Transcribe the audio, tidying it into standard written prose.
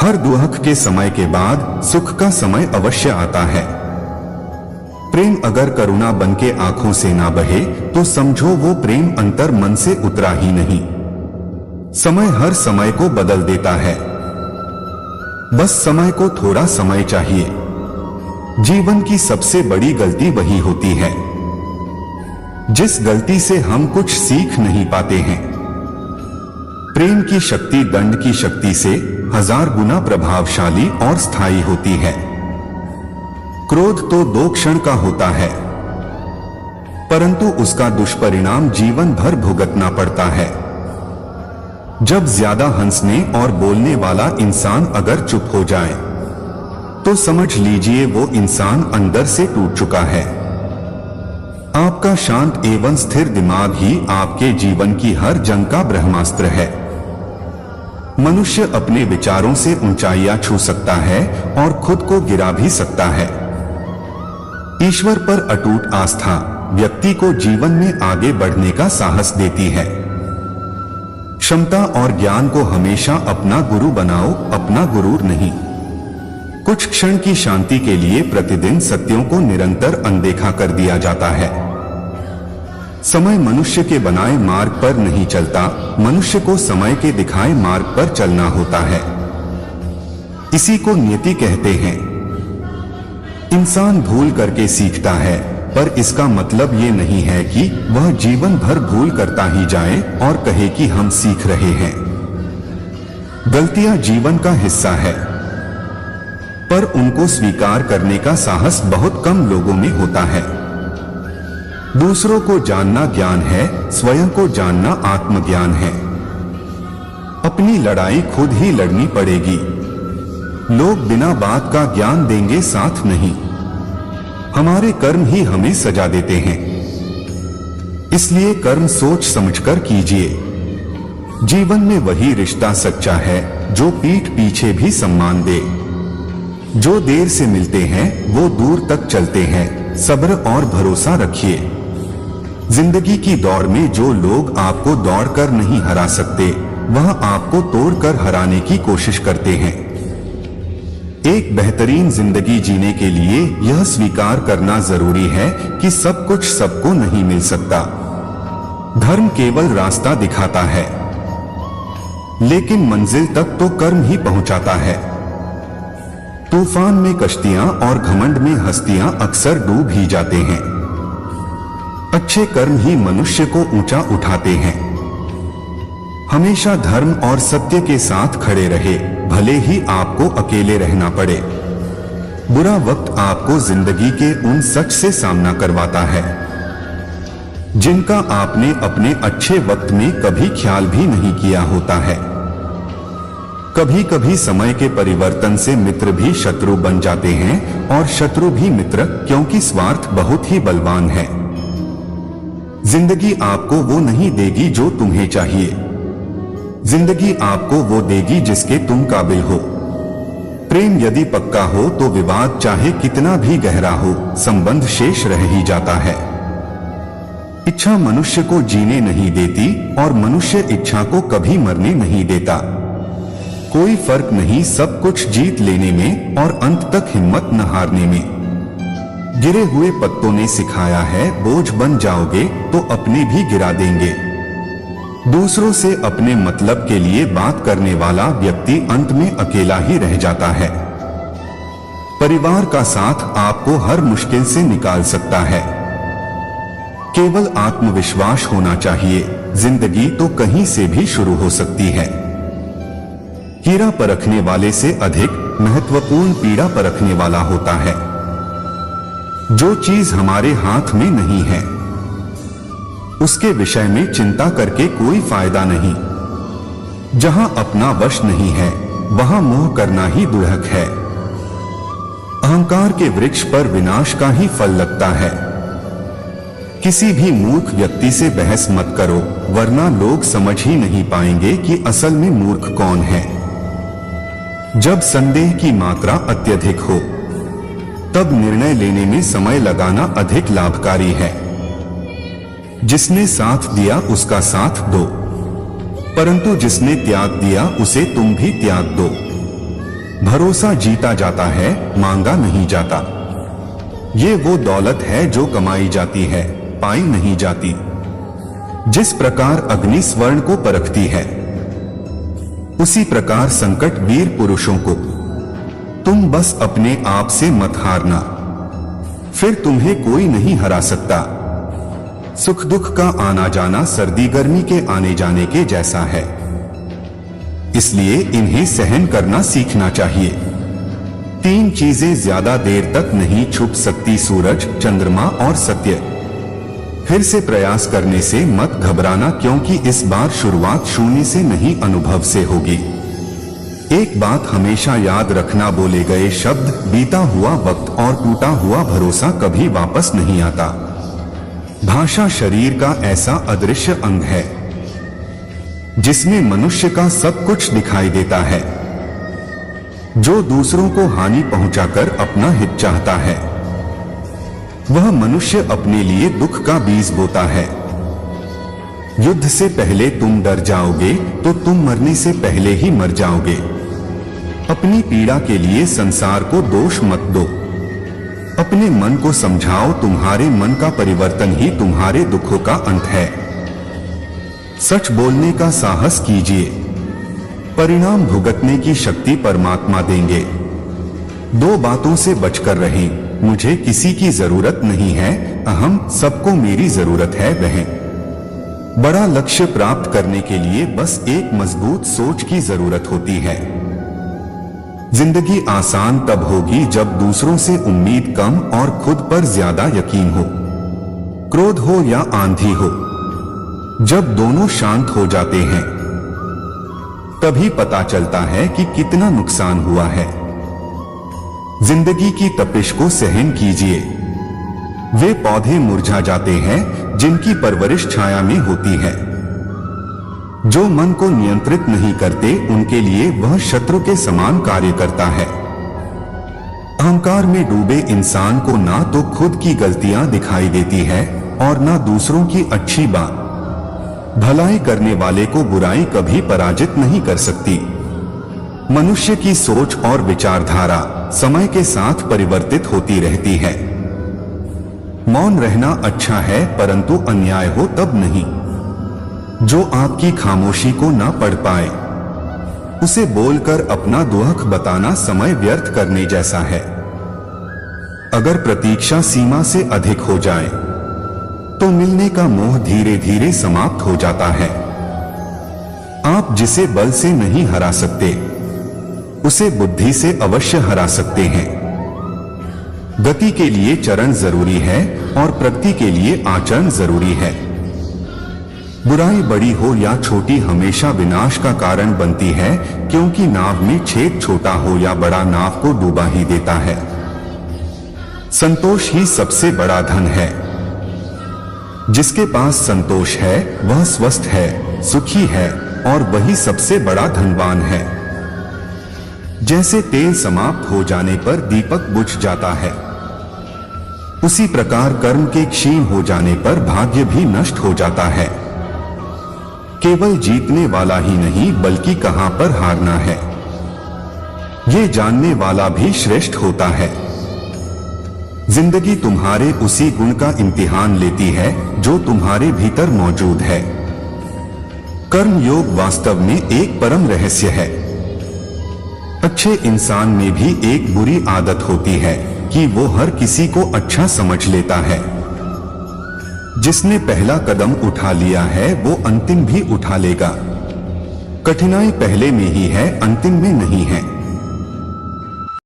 हर दुख के समय के बाद सुख का समय अवश्य आता है। प्रेम अगर करुणा बनके आंखों से ना बहे तो समझो वो प्रेम अंतर मन से उतरा ही नहीं। समय हर समय को बदल देता है, बस समय को थोड़ा समय चाहिए। जीवन की सबसे बड़ी गलती वही होती है जिस गलती से हम कुछ सीख नहीं पाते हैं। प्रेम की शक्ति दंड की शक्ति से 1000 गुना प्रभावशाली और स्थायी होती है। क्रोध तो 2 क्षण का होता है, परंतु उसका दुष्परिणाम जीवन भर भुगतना पड़ता है। जब ज्यादा हंसने और बोलने वाला इंसान अगर चुप हो जाए तो समझ लीजिए वो इंसान अंदर से टूट चुका है। आपका शांत एवं स्थिर दिमाग ही आपके जीवन की हर जंग का ब्रह्मास्त्र है। मनुष्य अपने विचारों से ऊंचाइयां छू सकता है और खुद को गिरा भी सकता है। ईश्वर पर अटूट आस्था व्यक्ति को जीवन में आगे बढ़ने का साहस देती है। क्षमता और ज्ञान को हमेशा अपना गुरु बनाओ, अपना गुरूर नहीं। कुछ क्षण की शांति के लिए प्रतिदिन सत्यों को निरंतर अनदेखा कर दिया जाता है। समय मनुष्य के बनाए मार्ग पर नहीं चलता, मनुष्य को समय के दिखाए मार्ग पर चलना होता है। इसी को नियति कहते हैं। इंसान भूल करके सीखता है, पर इसका मतलब ये नहीं है कि वह जीवन भर भूल करता ही जाए और कहे कि हम सीख रहे हैं। गलतियां जीवन का हिस्सा है, पर उनको स्वीकार करने का साहस बहुत कम लोगों में होता है। दूसरों को जानना ज्ञान है, स्वयं को जानना आत्मज्ञान है। अपनी लड़ाई खुद ही लड़नी पड़ेगी। लोग बिना बात का ज्ञान देंगे, साथ नहीं। हमारे कर्म ही हमें सजा देते हैं, इसलिए कर्म सोच समझकर कीजिए। जीवन में वही रिश्ता सच्चा है जो पीठ पीछे भी सम्मान दे। जो देर से मिलते हैं वो दूर तक चलते हैं, सब्र और भरोसा रखिए। जिंदगी की दौड़ में जो लोग आपको दौड़कर नहीं हरा सकते, वह आपको तोड़कर हराने की कोशिश करते हैं। एक बेहतरीन जिंदगी जीने के लिए यह स्वीकार करना जरूरी है कि सब कुछ सबको नहीं मिल सकता। धर्म केवल रास्ता दिखाता है, लेकिन मंजिल तक तो कर्म ही पहुंचाता है। तूफान में कश्तियां और घमंड में हस्तियां अक्सर डूब ही जाते हैं। अच्छे कर्म ही मनुष्य को ऊंचा उठाते हैं। हमेशा धर्म और सत्य के साथ खड़े रहे, भले ही आपको अकेले रहना पड़े। बुरा वक्त आपको जिंदगी के उन सच से सामना करवाता है जिनका आपने अपने अच्छे वक्त में कभी ख्याल भी नहीं किया होता है। कभी कभी समय के परिवर्तन से मित्र भी शत्रु बन जाते हैं और शत्रु भी मित्र, क्योंकि स्वार्थ बहुत ही बलवान है। जिंदगी आपको वो नहीं देगी जो तुम्हें चाहिए, जिंदगी आपको वो देगी जिसके तुम काबिल हो। प्रेम यदि पक्का हो तो विवाद चाहे कितना भी गहरा हो, संबंध शेष रह ही जाता है। इच्छा मनुष्य को जीने नहीं देती और मनुष्य इच्छा को कभी मरने नहीं देता। कोई फर्क नहीं सब कुछ जीत लेने में और अंत तक हिम्मत न हारने में। गिरे हुए पत्तों ने सिखाया है, बोझ बन जाओगे तो अपने भी गिरा देंगे। दूसरों से अपने मतलब के लिए बात करने वाला व्यक्ति अंत में अकेला ही रह जाता है। परिवार का साथ आपको हर मुश्किल से निकाल सकता है। केवल आत्मविश्वास होना चाहिए, जिंदगी तो कहीं से भी शुरू हो सकती है। हीरा परखने वाले से अधिक महत्वपूर्ण पीड़ा परखने वाला होता है। जो चीज हमारे हाथ में नहीं है उसके विषय में चिंता करके कोई फायदा नहीं। जहां अपना वश नहीं है वहां मोह करना ही दुर्हक है। अहंकार के वृक्ष पर विनाश का ही फल लगता है। किसी भी मूर्ख व्यक्ति से बहस मत करो, वरना लोग समझ ही नहीं पाएंगे कि असल में मूर्ख कौन है। जब संदेह की मात्रा अत्यधिक हो तब निर्णय लेने में समय लगाना अधिक लाभकारी है। जिसने साथ दिया उसका साथ दो, परंतु जिसने त्याग दिया उसे तुम भी त्याग दो। भरोसा जीता जाता है, मांगा नहीं जाता। ये वो दौलत है जो कमाई जाती है, पाई नहीं जाती। जिस प्रकार अग्नि स्वर्ण को परखती है, उसी प्रकार संकट वीर पुरुषों को। तुम बस अपने आप से मत हारना, फिर तुम्हें कोई नहीं हरा सकता। सुख दुख का आना जाना सर्दी गर्मी के आने जाने के जैसा है, इसलिए इन्हें सहन करना सीखना चाहिए। 3 चीजें ज्यादा देर तक नहीं छुप सकती, सूरज, चंद्रमा और सत्य। फिर से प्रयास करने से मत घबराना, क्योंकि इस बार शुरुआत शून्य से नहीं, अनुभव से होगी। एक बात हमेशा याद रखना, बोले गए शब्द, बीता हुआ वक्त और टूटा हुआ भरोसा कभी वापस नहीं आता। भाषा शरीर का ऐसा अदृश्य अंग है जिसमें मनुष्य का सब कुछ दिखाई देता है। जो दूसरों को हानि पहुंचाकर अपना हित चाहता है, वह मनुष्य अपने लिए दुख का बीज बोता है। युद्ध से पहले तुम डर जाओगे तो तुम मरने से पहले ही मर जाओगे। अपनी पीड़ा के लिए संसार को दोष मत दो। अपने मन को समझाओ, तुम्हारे मन का परिवर्तन ही तुम्हारे दुखों का अंत है। सच बोलने का साहस कीजिए, परिणाम भुगतने की शक्ति परमात्मा देंगे। 2 बातों से बचकर रहें, मुझे किसी की जरूरत नहीं है, अहम, सबको मेरी जरूरत है। वह बड़ा लक्ष्य प्राप्त करने के लिए बस एक मजबूत सोच की जरूरत होती है। जिंदगी आसान तब होगी जब दूसरों से उम्मीद कम और खुद पर ज्यादा यकीन हो। क्रोध हो या आंधी हो, जब दोनों शांत हो जाते हैं, तभी पता चलता है कि कितना नुकसान हुआ है। जिंदगी की तपिश को सहन कीजिए। वे पौधे मुरझा जाते हैं जिनकी परवरिश छाया में होती है। जो मन को नियंत्रित नहीं करते, उनके लिए वह शत्रु के समान कार्य करता है। अहंकार में डूबे इंसान को ना तो खुद की गलतियां दिखाई देती है और ना दूसरों की अच्छी बात। भलाई करने वाले को बुराई कभी पराजित नहीं कर सकती। मनुष्य की सोच और विचारधारा समय के साथ परिवर्तित होती रहती है। मौन रहना अच्छा है, परंतु अन्याय हो तब नहीं। जो आपकी खामोशी को ना पढ़ पाए, उसे बोलकर अपना दुख बताना समय व्यर्थ करने जैसा है। अगर प्रतीक्षा सीमा से अधिक हो जाए, तो मिलने का मोह धीरे धीरे समाप्त हो जाता है। आप जिसे बल से नहीं हरा सकते, उसे बुद्धि से अवश्य हरा सकते हैं। गति के लिए चरण जरूरी है और प्रगति के लिए आचरण जरूरी है। बुराई बड़ी हो या छोटी हमेशा विनाश का कारण बनती है, क्योंकि नाव में छेद छोटा हो या बड़ा, नाव को डूबा ही देता है। संतोष ही सबसे बड़ा धन है। जिसके पास संतोष है वह स्वस्थ है, सुखी है और वही सबसे बड़ा धनवान है। जैसे तेल समाप्त हो जाने पर दीपक बुझ जाता है, उसी प्रकार कर्म के क्षीण हो जाने पर भाग्य भी नष्ट हो जाता है। केवल जीतने वाला ही नहीं, बल्कि कहां पर हारना है, ये जानने वाला भी श्रेष्ठ होता है। जिंदगी तुम्हारे उसी गुण का इम्तिहान लेती है जो तुम्हारे भीतर मौजूद है। कर्म योग वास्तव में एक परम रहस्य है। अच्छे इंसान में भी एक बुरी आदत होती है कि वो हर किसी को अच्छा समझ लेता है। जिसने पहला कदम उठा लिया है वो अंतिम भी उठा लेगा। कठिनाई पहले में ही है, अंतिम में नहीं है।